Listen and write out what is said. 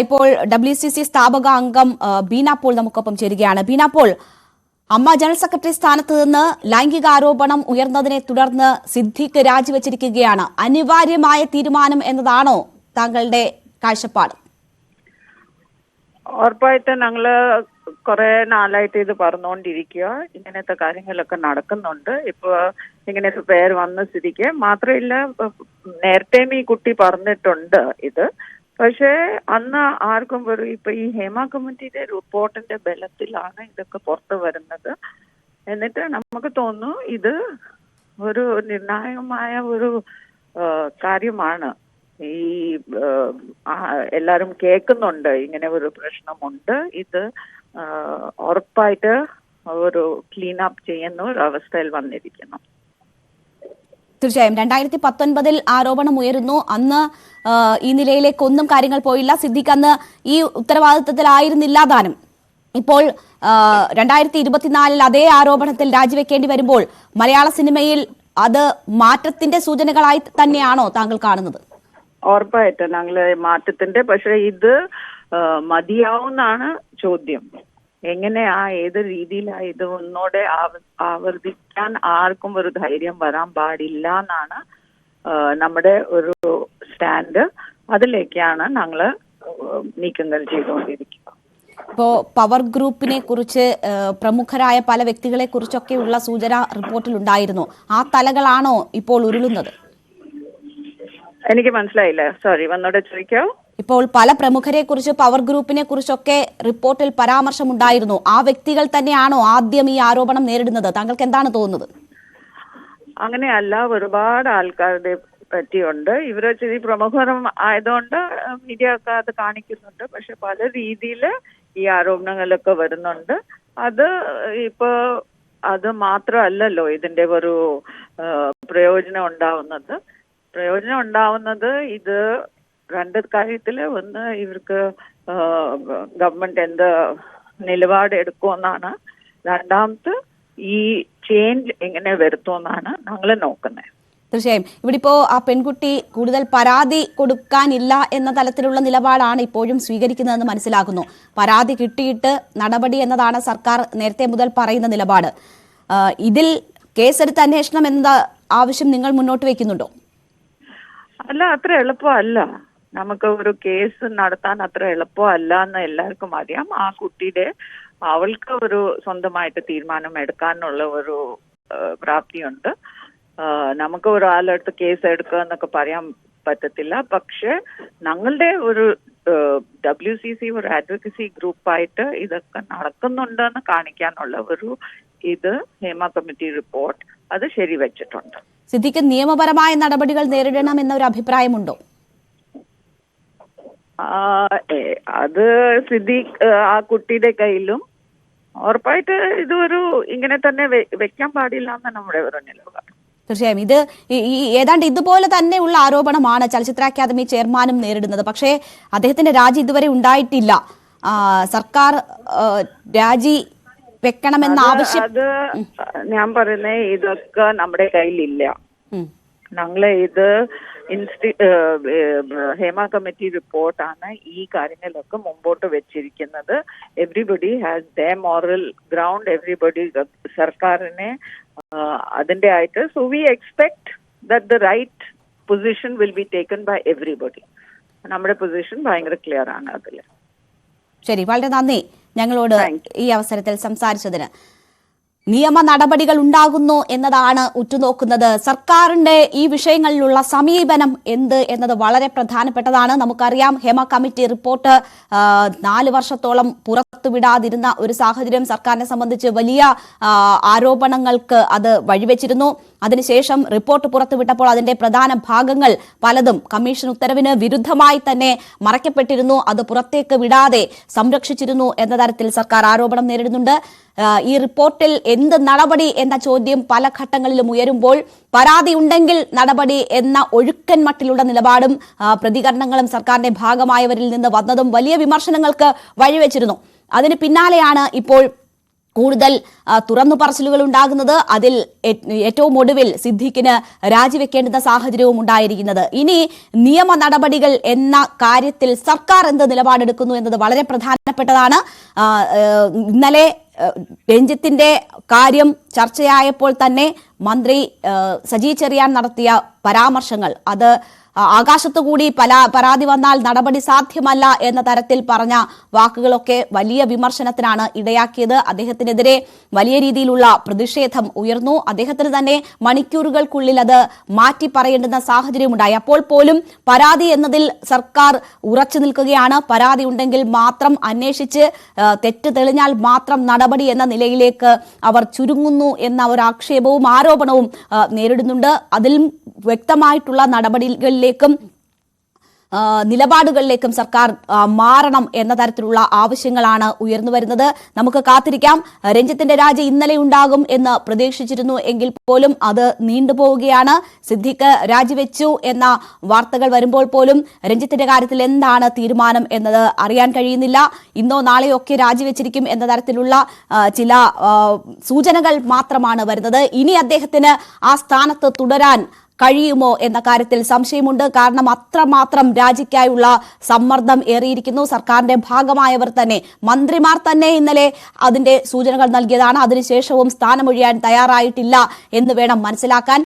ഇപ്പോൾ WCC സ്ഥാപക അംഗം ബീന പോൾ നമുക്കൊപ്പം ചേരുകയാണ്. ബീന പോൾ, അമ്മ ജനറൽ സെക്രട്ടറി സ്ഥാനത്ത് നിന്ന് ലൈംഗികാരോപണം ഉയർന്നതിനെ തുടർന്ന് സിദ്ദീഖ് രാജിവെച്ചിരിക്കുകയാണ്. അനിവാര്യമായ തീരുമാനം എന്നതാണോ താങ്കളുടെ കാഴ്ചപ്പാട്? ഉറപ്പായിട്ട് ഞങ്ങള് കുറെ നാളായിട്ട് ഇത് പറഞ്ഞുകൊണ്ടിരിക്കുക. ഇങ്ങനത്തെ കാര്യങ്ങളൊക്കെ നടക്കുന്നുണ്ട്. ഇപ്പൊ ഇങ്ങനത്തെ പേര് വന്ന സ്ഥിതിക്ക് മാത്രമില്ല, നേരത്തെയും ഈ കുട്ടി പറഞ്ഞിട്ടുണ്ട് ഇത്. പക്ഷേ അന്ന് ആർക്കും ഇപ്പൊ ഈ ഹേമ കമ്മിറ്റിയുടെ റിപ്പോർട്ടിന്റെ ബലത്തിലാണ് ഇതൊക്കെ പുറത്തു വരുന്നത്. എന്നിട്ട് നമുക്ക് തോന്നുന്നു ഇത് ഒരു നിർണായകമായ ഒരു കാര്യമാണ്. ഈ എല്ലാരും കേൾക്കുന്നുണ്ട് ഇങ്ങനെ ഒരു പ്രശ്നമുണ്ട്. ഇത് ഉറപ്പായിട്ട് ഒരു ക്ലീൻ അപ്പ് ചെയ്യുന്ന ഒരു അവസ്ഥയിൽ വന്നിരിക്കുന്നു. തീർച്ചയായും 2019 ആരോപണം ഉയരുന്നു. അന്ന് ഈ നിലയിലേക്കൊന്നും കാര്യങ്ങൾ പോയില്ല. സിദ്ദീഖ് അന്ന് ഈ ഉത്തരവാദിത്തത്തിലായിരുന്നില്ല താനും. ഇപ്പോൾ 2024 അതേ ആരോപണത്തിൽ രാജിവെക്കേണ്ടി വരുമ്പോൾ മലയാള സിനിമയിൽ അത് മാറ്റത്തിന്റെ സൂചനകളായി തന്നെയാണോ താങ്കൾ കാണുന്നത്? ഉറപ്പായിട്ട് ഞങ്ങള് മാറ്റത്തിന്റെ, പക്ഷെ ഇത് മതിയാവുന്നാണ് ചോദ്യം. എങ്ങനെയാ, ഏത് രീതിയിലാ ഇത് ഒന്നോടെ ആവർത്തിക്കാൻ ആർക്കും ഒരു ധൈര്യം വരാൻ പാടില്ല എന്നാണ് നമ്മുടെ ഒരു സ്റ്റാൻഡ്. അതിലേക്കാണ് ഞങ്ങള് നീക്കങ്ങൾ ചെയ്തുകൊണ്ടിരിക്കുക. ഇപ്പോ പവർ ഗ്രൂപ്പിനെ കുറിച്ച് പ്രമുഖരായ പല വ്യക്തികളെ കുറിച്ചൊക്കെയുള്ള സൂചന റിപ്പോർട്ടിൽ ഉണ്ടായിരുന്നു. ആ തലകളാണോ ഇപ്പോൾ ഉരുളുന്നത്? എനിക്ക് മനസ്സിലായില്ല, സോറി, വന്നോടെ ചോദിക്കോ? ഇപ്പോൾ പല പ്രമുഖരെ കുറിച്ച്, പവർ ഗ്രൂപ്പിനെ കുറിച്ചൊക്കെ റിപ്പോർട്ടിൽ പരാമർശമുണ്ടായിരുന്നു. ആ വ്യക്തികൾ തന്നെയാണോ ആദ്യം ഈ ആരോപണം നേരിടുന്നത്? താങ്കൾക്ക് എന്താണ് തോന്നുന്നത്? അങ്ങനെയല്ല, ഒരുപാട് ആൾക്കാരുടെ പറ്റിയുണ്ട്. ഇവര് ഇച്ചിരി പ്രമുഖരും ആയതുകൊണ്ട് മീഡിയ ഒക്കെ അത് കാണിക്കുന്നുണ്ട്. പക്ഷെ പല രീതിയിൽ ഈ ആരോപണങ്ങളൊക്കെ വരുന്നുണ്ട്. അത് ഇപ്പൊ അത് മാത്രമല്ലല്ലോ ഇതിന്റെ ഒരു പ്രയോജനം ഉണ്ടാവുന്നത്. ഇത് രണ്ട് കാര്യത്തില്, ഒന്ന് ഇവർക്ക് ഗവൺമെന്റ് എന്ത് നിലപാട് എടുക്കുമെന്നാണ്, രണ്ടാമത് ഈ ചേഞ്ച് എങ്ങനെ വരുത്തുമെന്നാണ് ഞങ്ങൾ നോക്കുന്നത്. തീർച്ചയായും ഇവിടെ ഇപ്പോ ആ പെൺകുട്ടി കൂടുതൽ പരാതി കൊടുക്കാനില്ല എന്ന തലത്തിലുള്ള നിലപാടാണ് ഇപ്പോഴും സ്വീകരിക്കുന്നതെന്ന് മനസ്സിലാക്കുന്നു. പരാതി കിട്ടിയിട്ട് നടപടി എന്നതാണ് സർക്കാർ നേരത്തെ മുതൽ പറയുന്ന നിലപാട്. ഇതിൽ കേസെടുത്ത് അന്വേഷണം എന്ന ആവശ്യം നിങ്ങൾ മുന്നോട്ട് വെക്കുന്നുണ്ടോ? അല്ല, അത്ര എളുപ്പമല്ല. നമുക്ക് ഒരു കേസ് നടത്താൻ അത്ര എളുപ്പമല്ല എന്ന് എല്ലാവർക്കും അറിയാം. ആ കുട്ടിയുടെ അവൾക്ക് ഒരു സ്വന്തമായിട്ട് തീരുമാനം എടുക്കാനുള്ള ഒരു പ്രാപ്തിയുണ്ട്. നമുക്ക് ഒരാളടുത്ത് കേസ് എടുക്കുക എന്നൊക്കെ പറയാൻ പറ്റത്തില്ല. പക്ഷെ ഞങ്ങളുടെ ഒരു WCC ഒരു അഡ്വക്കസി ഗ്രൂപ്പായിട്ട് ഇതൊക്കെ നടക്കുന്നുണ്ടെന്ന് കാണിക്കാനുള്ള ഒരു ഇത് ഹേമ കമ്മിറ്റി റിപ്പോർട്ട് അത് ശരിവെച്ചിട്ടുണ്ട്. സിദ്ദീഖ് നിയമപരമായ നടപടികൾ നേരിടണം എന്നൊരു അഭിപ്രായമുണ്ടോ? അത് സിദ്ദീഖ് ആ കുട്ടിയുടെ കയ്യിലും ഉറപ്പായിട്ട് ഇതൊരു ഇങ്ങനെ തന്നെ വെക്കാൻ പാടില്ല എന്ന് നമ്മുടെ ഒരു നിലപാട്. തീർച്ചയായും ഇത് ഏതാണ്ട് ഇതുപോലെ തന്നെയുള്ള ആരോപണമാണ് ചലച്ചിത്ര അക്കാദമി ചെയർമാനും നേരിടുന്നത്. പക്ഷേ അദ്ദേഹത്തിന്റെ രാജി ഇതുവരെ ഉണ്ടായിട്ടില്ല. സർക്കാർ രാജി വെക്കണമെന്ന ആവശ്യം, അത് ഞാൻ പറയുന്നേ, ഇതൊക്കെ നമ്മുടെ കയ്യിലില്ല. ഞങ്ങള് ഇത് ഹേമ കമ്മിറ്റി റിപ്പോർട്ടാണ് ഈ കാര്യങ്ങളൊക്കെ മുമ്പോട്ട് വെച്ചിരിക്കുന്നത്. Everybody has the moral ground, everybody സർക്കാരിനെ അതിന്റെ ആയിട്ട്. So we expect that the right position will be taken by everybody. നമ്മുടെ പൊസിഷൻ ഭയങ്കര ക്ലിയർ ആണ് അതില്. ശരി, വളരെ നന്ദി ഞങ്ങളോട് ഈ അവസരത്തിൽ സംസാരിച്ചതിന്. നിയമ നടപടികൾ ഉണ്ടാകുന്നു എന്നതാണ് ഉറ്റുനോക്കുന്നത്. സർക്കാരിന്റെ ഈ വിഷയങ്ങളിലുള്ള സമീപനം എന്ത് എന്നത് വളരെ പ്രധാനപ്പെട്ടതാണ്. നമുക്കറിയാം, ഹേമ കമ്മിറ്റി റിപ്പോർട്ട് 4 വർഷത്തോളം പുറത്തുവിടാതിരുന്ന ഒരു സാഹചര്യം സർക്കാരിനെ സംബന്ധിച്ച് വലിയ ആരോപണങ്ങൾക്ക് അത് വഴിവെച്ചിരുന്നു. അതിനുശേഷം റിപ്പോർട്ട് പുറത്തുവിട്ടപ്പോൾ അതിന്റെ പ്രധാന ഭാഗങ്ങൾ പലതും കമ്മീഷൻ ഉത്തരവിന് വിരുദ്ധമായി തന്നെ മറയ്ക്കപ്പെട്ടിരുന്നു. അത് പുറത്തേക്ക് വിടാതെ സംരക്ഷിച്ചിരുന്നു എന്ന തരത്തിൽ സർക്കാർ ആരോപണം നേരിടുന്നുണ്ട്. ഈ റിപ്പോർട്ടിൽ എന്ത് നടപടി എന്ന ചോദ്യം പല ഘട്ടങ്ങളിലും ഉയരുമ്പോൾ പരാതി ഉണ്ടെങ്കിൽ നടപടി എന്ന ഒഴുക്കൻ മട്ടിലുള്ള നിലപാടും പ്രതികരണങ്ങളും സർക്കാരിന്റെ ഭാഗമായവരിൽ നിന്ന് വന്നതും വലിയ വിമർശനങ്ങൾക്ക് വഴിവെച്ചിരുന്നു. അതിന് പിന്നാലെയാണ് ഇപ്പോൾ കൂടുതൽ തുറന്നു പറച്ചിലുകൾ ഉണ്ടാകുന്നത്. അതിൽ ഏറ്റവും ഒടുവിൽ സിദ്ദീഖിന് രാജിവെക്കേണ്ടുന്ന സാഹചര്യവും ഉണ്ടായിരിക്കുന്നത്. ഇനി നിയമ നടപടികൾ എന്ന കാര്യത്തിൽ സർക്കാർ എന്ത് നിലപാടെടുക്കുന്നു എന്നത് വളരെ പ്രധാനപ്പെട്ടതാണ്. ഇന്നലെ രഞ്ജിത്തിന്റെ കാര്യം ചർച്ചയായപ്പോൾ തന്നെ മന്ത്രി സജി ചെറിയാൻ നടത്തിയ പരാമർശങ്ങൾ, അത് ആകാശത്തുകൂടി പരാതി വന്നാൽ നടപടി സാധ്യമല്ല എന്ന തരത്തിൽ പറഞ്ഞ വാക്കുകളൊക്കെ വലിയ വിമർശനത്തിനാണ് ഇടയാക്കിയത്. അദ്ദേഹത്തിനെതിരെ വലിയ രീതിയിലുള്ള പ്രതിഷേധം ഉയർന്നു. അദ്ദേഹത്തിന് തന്നെ മണിക്കൂറുകൾക്കുള്ളിൽ അത് മാറ്റി പറയേണ്ടുന്ന സാഹചര്യമുണ്ടായി. അപ്പോൾ പോലും പരാതി എന്നതിൽ സർക്കാർ ഉറച്ചു നിൽക്കുകയാണ്. പരാതി ഉണ്ടെങ്കിൽ മാത്രം അന്വേഷിച്ച് തെറ്റ് തെളിഞ്ഞാൽ മാത്രം നടപടി എന്ന നിലയിലേക്ക് അവർ ചുരുങ്ങുന്നു എന്ന ഒരു ആക്ഷേപവും ആരോപണവും നേരിടുന്നുണ്ട്. അതിലും വ്യക്തമായിട്ടുള്ള നടപടികളിലേക്കും നിലപാടുകളിലേക്കും സർക്കാർ മാറണം എന്ന തരത്തിലുള്ള ആവശ്യങ്ങളാണ് ഉയർന്നു വരുന്നത്. നമുക്ക് കാത്തിരിക്കാം. രഞ്ജിത്തിന്റെ രാജി ഇന്നലെ ഉണ്ടാകും എന്ന് പ്രതീക്ഷിച്ചിരുന്നു എങ്കിൽ പോലും അത് നീണ്ടുപോവുകയാണ്. സിദ്ദീഖ് രാജിവെച്ചു എന്ന വാർത്തകൾ വരുമ്പോൾ പോലും രഞ്ജിത്തിന്റെ കാര്യത്തിൽ എന്താണ് തീരുമാനം എന്നത് അറിയാൻ കഴിയുന്നില്ല. ഇന്നോ നാളെയോ ഒക്കെ രാജിവെച്ചിരിക്കും എന്ന തരത്തിലുള്ള ചില സൂചനകൾ മാത്രമാണ് വരുന്നത്. ഇനി അദ്ദേഹത്തിന് ആ സ്ഥാനത്ത് തുടരാൻ കഴിയുമോ എന്ന കാര്യത്തിൽ സംശയമുണ്ട്. കാരണം അത്രമാത്രം രാജിക്കായുള്ള സമ്മർദ്ദം ഏറിയിരിക്കുന്നു. സർക്കാരിന്റെ ഭാഗമായവർ തന്നെ, മന്ത്രിമാർ തന്നെ ഇന്നലെ അതിന്റെ സൂചനകൾ നൽകിയതാണ്. അതിനുശേഷവും സ്ഥാനമൊഴിയാൻ തയ്യാറായിട്ടില്ല എന്ന് വേണം മനസ്സിലാക്കാൻ.